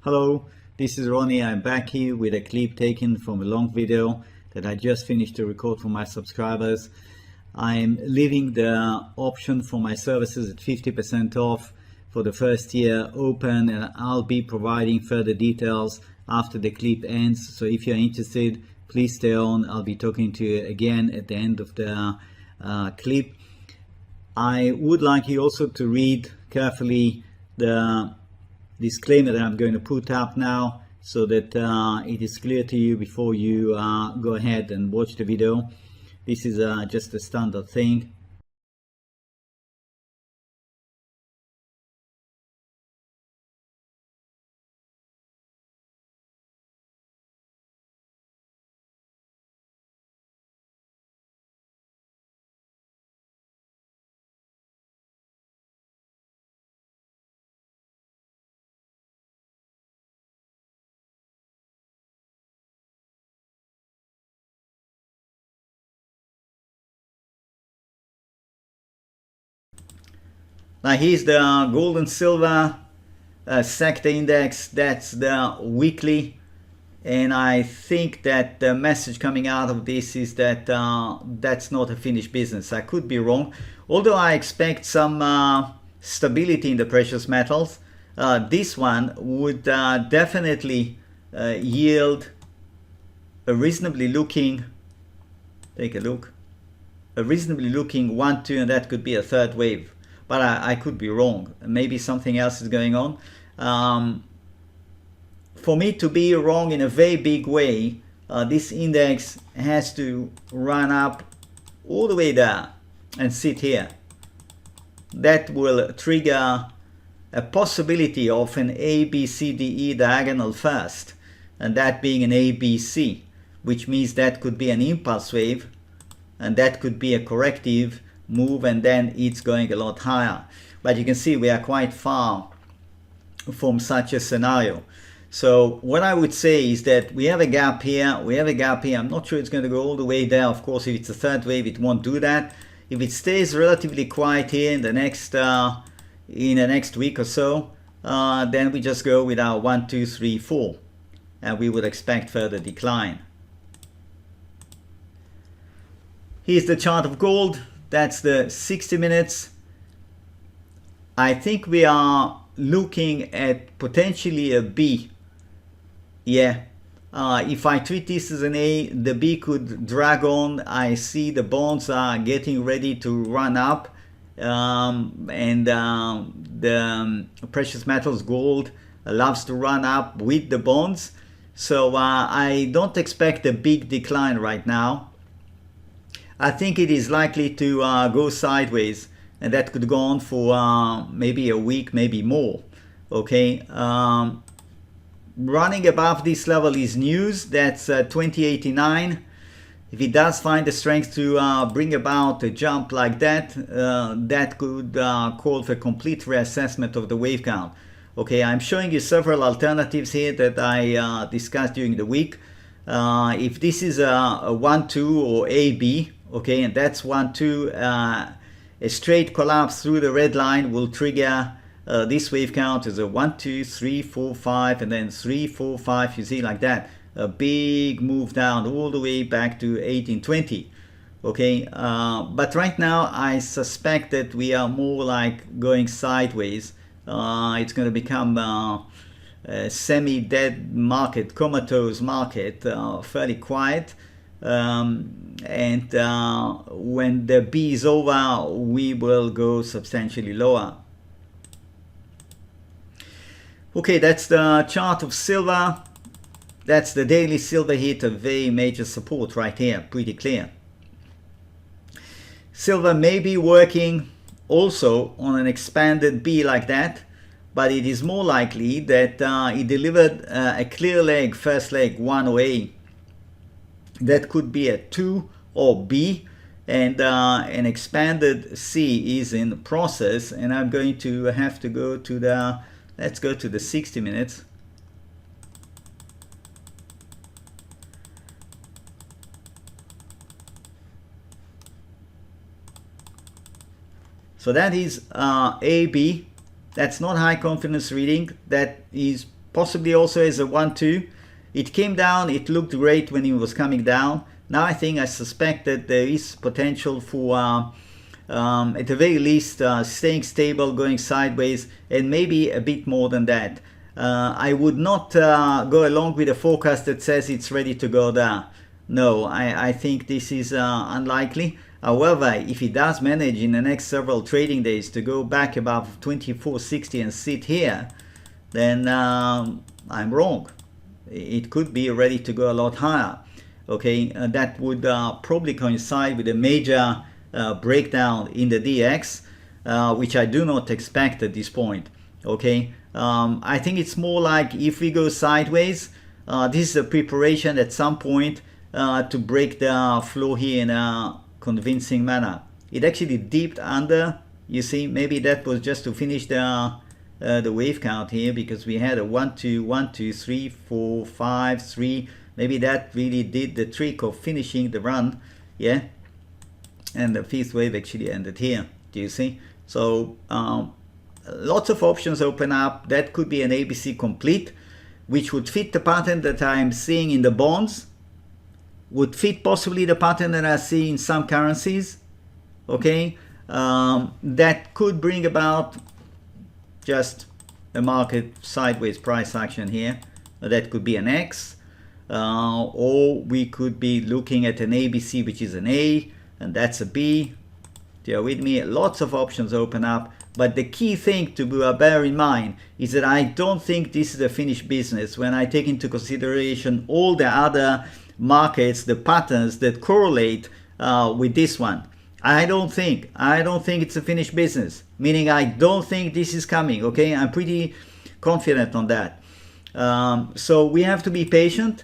Hello, this is Ronnie. I'm back here with a clip taken from a long video that I just finished to record for my subscribers. I'm leaving the option for my services at 50% off for the first year open, and I'll be providing further details after the clip ends. So if you're interested, please stay on. I'll be talking to you again at the end of the clip. I would like you also to read carefully the disclaimer that I'm going to put up now, so that it is clear to you before you go ahead and watch the video. This is just a standard thing. Now here's the gold and silver sector index. That's the weekly, and I think that the message coming out of this is that that's not a finished business. I could be wrong, although I expect some stability in the precious metals. This one would definitely yield a reasonably looking, take a look, a reasonably looking 1-2, and that could be a third wave. But I could be wrong. Maybe something else is going on. For me to be wrong in a very big way, this index has to run up all the way there and sit here. That will trigger a possibility of an ABCDE diagonal first, and that being an ABC, which means that could be an impulse wave, and that could be a corrective move, and then it's going a lot higher. But you can see we are quite far from such a scenario. So what I would say is that we have a gap here, we have a gap here. I'm not sure it's going to go all the way there. Of course, if it's a third wave, it won't do that. If it stays relatively quiet here in the next week or so, then we just go with our 1, 2, 3, 4, and we would expect further decline. Here's the chart of gold. That's the 60 minutes. I think we are looking at potentially a B. Yeah, if I treat this as an A, the B could drag on. I see the bonds are getting ready to run up, and the precious metals gold loves to run up with the bonds. So I don't expect a big decline right now. I think it is likely to go sideways, and that could go on for maybe a week, maybe more. Okay, running above this level is news. That's 2089. If it does find the strength to bring about a jump like that, that could call for complete reassessment of the wave count. Okay, I'm showing you several alternatives here that I discussed during the week. If this is a 1-2 or AB, okay, and that's 1-2, a straight collapse through the red line will trigger this wave count as a 1, 2, 3, 4, 5, and then 3, 4, 5. You see, like that, a big move down all the way back to 1820. Okay, but right now I suspect that we are more like going sideways. It's going to become a semi-dead market, comatose market, fairly quiet. And when the B is over, we will go substantially lower. Okay, that's the chart of silver. That's the daily silver hit, a very major support right here, pretty clear. Silver may be working also on an expanded B like that, but it is more likely that it delivered a clear leg, first leg 108. That could be a 2 or B, and an expanded C is in the process. And I'm going to have to go to the, let's go to the 60 minutes. So that is AB. That's not high confidence reading. That is possibly also as a 1-2. It came down, it looked great when it was coming down. Now I suspect that there is potential for at the very least staying stable, going sideways, and maybe a bit more than that. I would not go along with a forecast that says it's ready to go down. No, I think this is unlikely. However, if it does manage in the next several trading days to go back above 24.60 and sit here, then I'm wrong. It could be ready to go a lot higher. Okay, that would probably coincide with a major breakdown in the DX, which I do not expect at this point. Okay, I think it's more like if we go sideways, this is a preparation at some point to break the floor here in a convincing manner. It actually dipped under. You see, maybe that was just to finish the wave count here, because we had a 1 2 1 2 3 4 5 3. Maybe that really did the trick of finishing the run. Yeah, and the fifth wave actually ended here. Do you see? So lots of options open up. That could be an ABC complete, which would fit the pattern that I'm seeing in the bonds, would fit possibly the pattern that I see in some currencies. Okay, that could bring about just a market sideways price action here. That could be an X, or we could be looking at an ABC, which is an A, and that's a B. You're with me? Lots of options open up, but the key thing to bear in mind is that I don't think this is a finished business when I take into consideration all the other markets, the patterns that correlate with this one. I don't think it's a finished business, meaning I don't think this is coming. Okay, I'm pretty confident on that. So we have to be patient.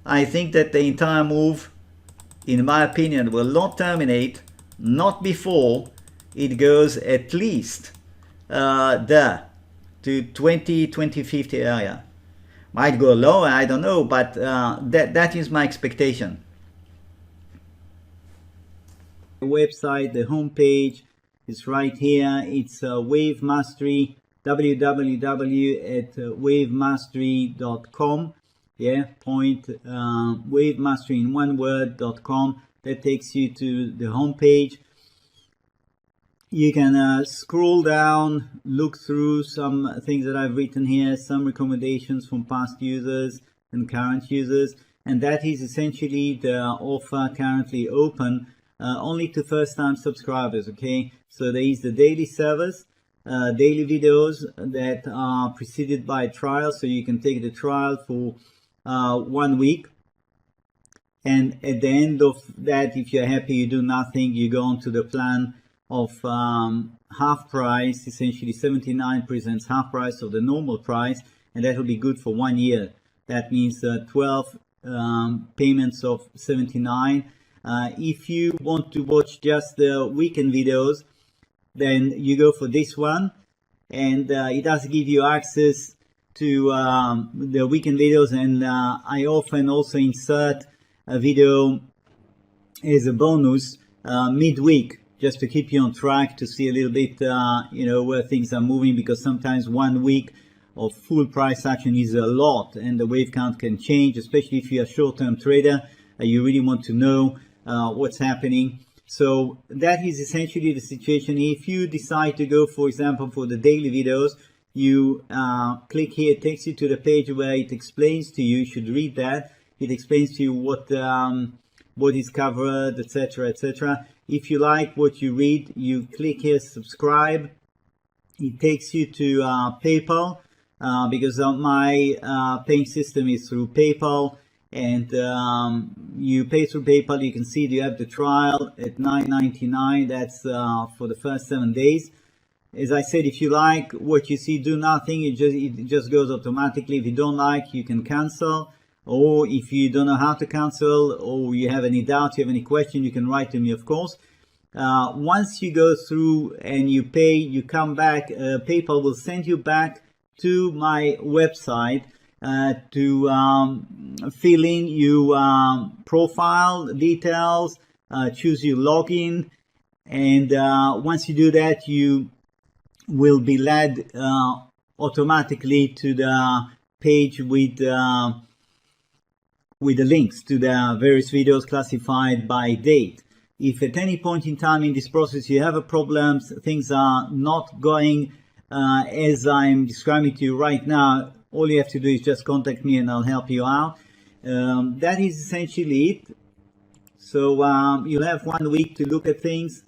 I think that the entire move, in my opinion, will not terminate, not before it goes at least there to 2050 area. Might go lower, I don't know, but that is my expectation. The website, the homepage is right here. It's Wave Mastery, www.wavemastery.com. Yeah, wavemastery in one word.com. That takes you to the homepage. You can scroll down, look through some things that I've written here, some recommendations from past users and current users, and that is essentially the offer currently open only to first-time subscribers. Okay, so there is the daily service, daily videos that are preceded by a trial, so you can take the trial for 1 week, and at the end of that, if you're happy, you do nothing, you go on to the plan of half price. Essentially 79 presents half price of the normal price, and that will be good for 1 year. That means 12 payments of 79. If you want to watch just the weekend videos, then you go for this one, and it does give you access to the weekend videos, and I often also insert a video as a bonus midweek, just to keep you on track, to see a little bit where things are moving, because sometimes 1 week of full price action is a lot, and the wave count can change, especially if you're a short-term trader. You really want to know what's happening. So that is essentially the situation. If you decide to go, for example, for the daily videos, you click here. It takes you to the page where it explains to you. You should read that. It explains to you what is covered, etc., etc. If you like what you read, you click here, subscribe. It takes you to PayPal, because my paying system is through PayPal, and you pay through PayPal. You can see you have the trial at $9.99. That's for the first 7 days. As I said, if you like what you see, do nothing. It just goes automatically. If you don't like, you can cancel. Or if you don't know how to cancel, or you have any doubts, you have any question, you can write to me, of course. Once you go through and you pay, you come back, PayPal will send you back to my website to fill in your profile details, choose your login, and once you do that, you will be led automatically to the page with the links to the various videos classified by date. If at any point in time in this process you have a problem, things are not going as I'm describing to you right now, all you have to do is just contact me and I'll help you out. That is essentially it. So you'll have 1 week to look at things.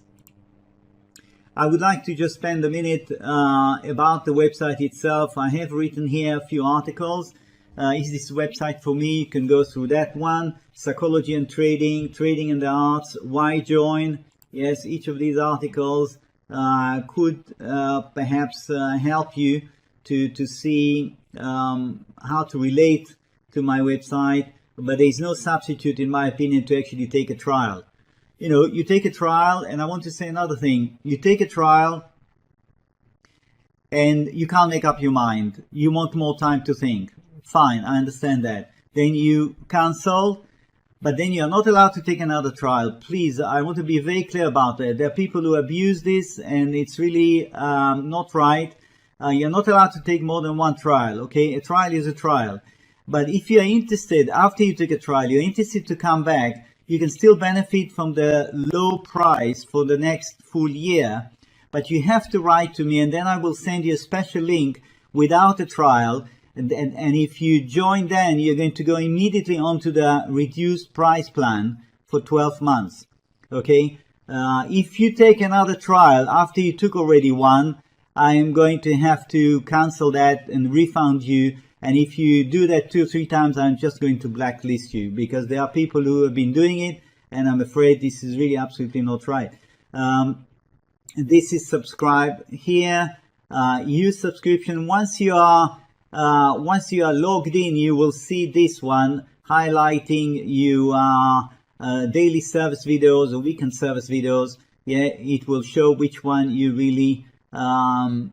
I would like to just spend a minute about the website itself. I have written here a few articles. Is this website for me? You can go through that one. Psychology and trading, trading and the arts, why join? Yes, each of these articles could perhaps help you to see how to relate to my website, but there is no substitute, in my opinion, to actually take a trial. You know, you take a trial, and I want to say another thing. You take a trial and you can't make up your mind. You want more time to think. Fine, I understand that. Then you cancel, but then you're not allowed to take another trial. Please, I want to be very clear about that. There are people who abuse this, and it's really not right. You're not allowed to take more than one trial, okay? A trial is a trial. But if you're interested, after you take a trial, you're interested to come back, you can still benefit from the low price for the next full year. But you have to write to me, and then I will send you a special link without a trial. And if you join, then you're going to go immediately onto the reduced price plan for 12 months. Okay? If you take another trial after you took already one, I am going to have to cancel that and refund you. And if you do that 2 or 3 times, I'm just going to blacklist you, because there are people who have been doing it, and I'm afraid this is really absolutely not right. This is subscribe here. Use subscription. Once you are logged in, you will see this one highlighting you daily service videos or weekend service videos. Yeah, it will show which one you really have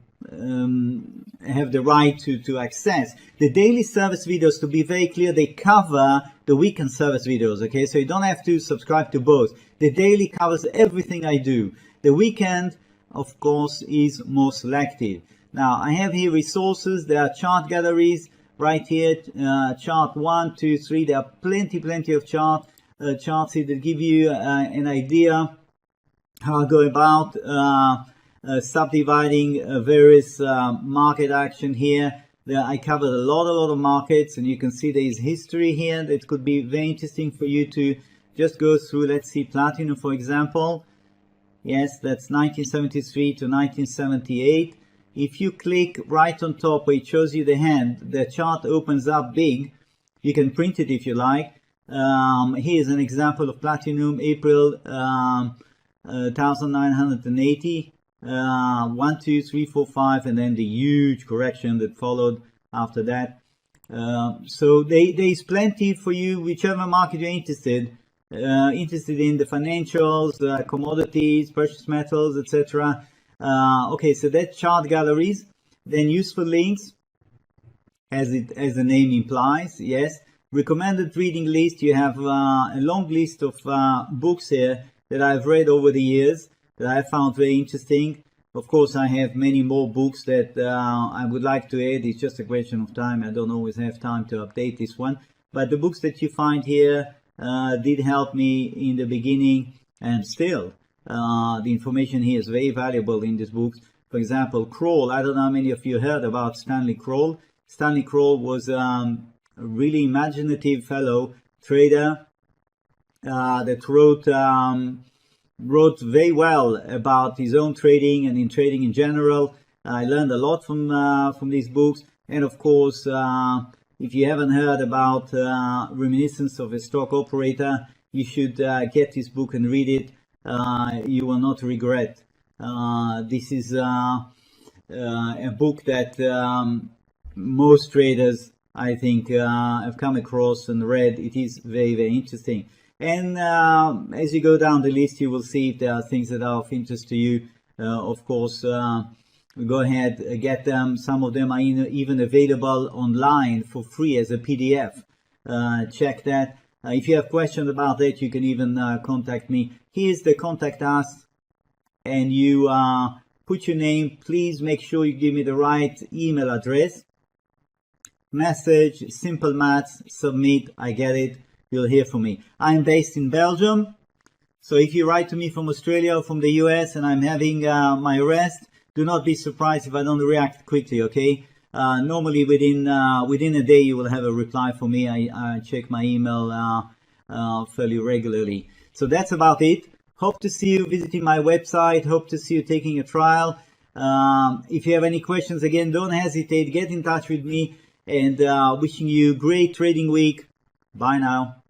the right to access. The daily service videos, to be very clear, they cover the weekend service videos, okay? So you don't have to subscribe to both. The daily covers everything I do. The weekend, of course, is more selective. Now, I have here resources. There are chart galleries right here, chart 1, 2, 3. There are plenty of charts here that give you an idea how I go about subdividing various market action here. I covered a lot of markets, and you can see there is history here that could be very interesting for you to just go through. Let's see, platinum, for example. Yes, that's 1973 to 1978. If you click right on top where it shows you the hand, the chart opens up big. You can print it if you like. Here's an example of platinum, April 1980. 1, 2, 3, 4, 5, and then the huge correction that followed after that. So there is plenty for you, whichever market you're interested in, the financials, commodities, precious metals, etc. Okay, so that's chart galleries. Then useful links, as the name implies. Yes, recommended reading list. You have a long list of books here that I've read over the years that I found very interesting. Of course, I have many more books that I would like to add. It's just a question of time. I don't always have time to update this one. But the books that you find here did help me in the beginning, and still the information here is very valuable in these books. For example, Kroll. I don't know how many of you heard about Stanley Kroll. Stanley Kroll was a really imaginative fellow trader that wrote very well about his own trading and in trading in general. I learned a lot from these books. And of course, if you haven't heard about Reminiscence of a Stock Operator, you should get this book and read it. You will not regret. This is a book that most traders, I think, have come across and read. It is very interesting. And as you go down the list, you will see if there are things that are of interest to you. Of course, go ahead, get them. Some of them are even available online for free as a PDF. Check that. If you have questions about that, you can even contact me. Here's the contact us, and you put your name. Please make sure you give me the right email address. message, simple maths, submit, I get it, you'll hear from me. I'm based in Belgium, so if you write to me from Australia or from the US and I'm having my rest, do not be surprised if I don't react quickly, okay? Normally within a day you will have a reply from me. I check my email fairly regularly. So that's about it. Hope to see you visiting my website. Hope to see you taking a trial. If you have any questions, again, don't hesitate. Get in touch with me, and wishing you a great trading week. Bye now.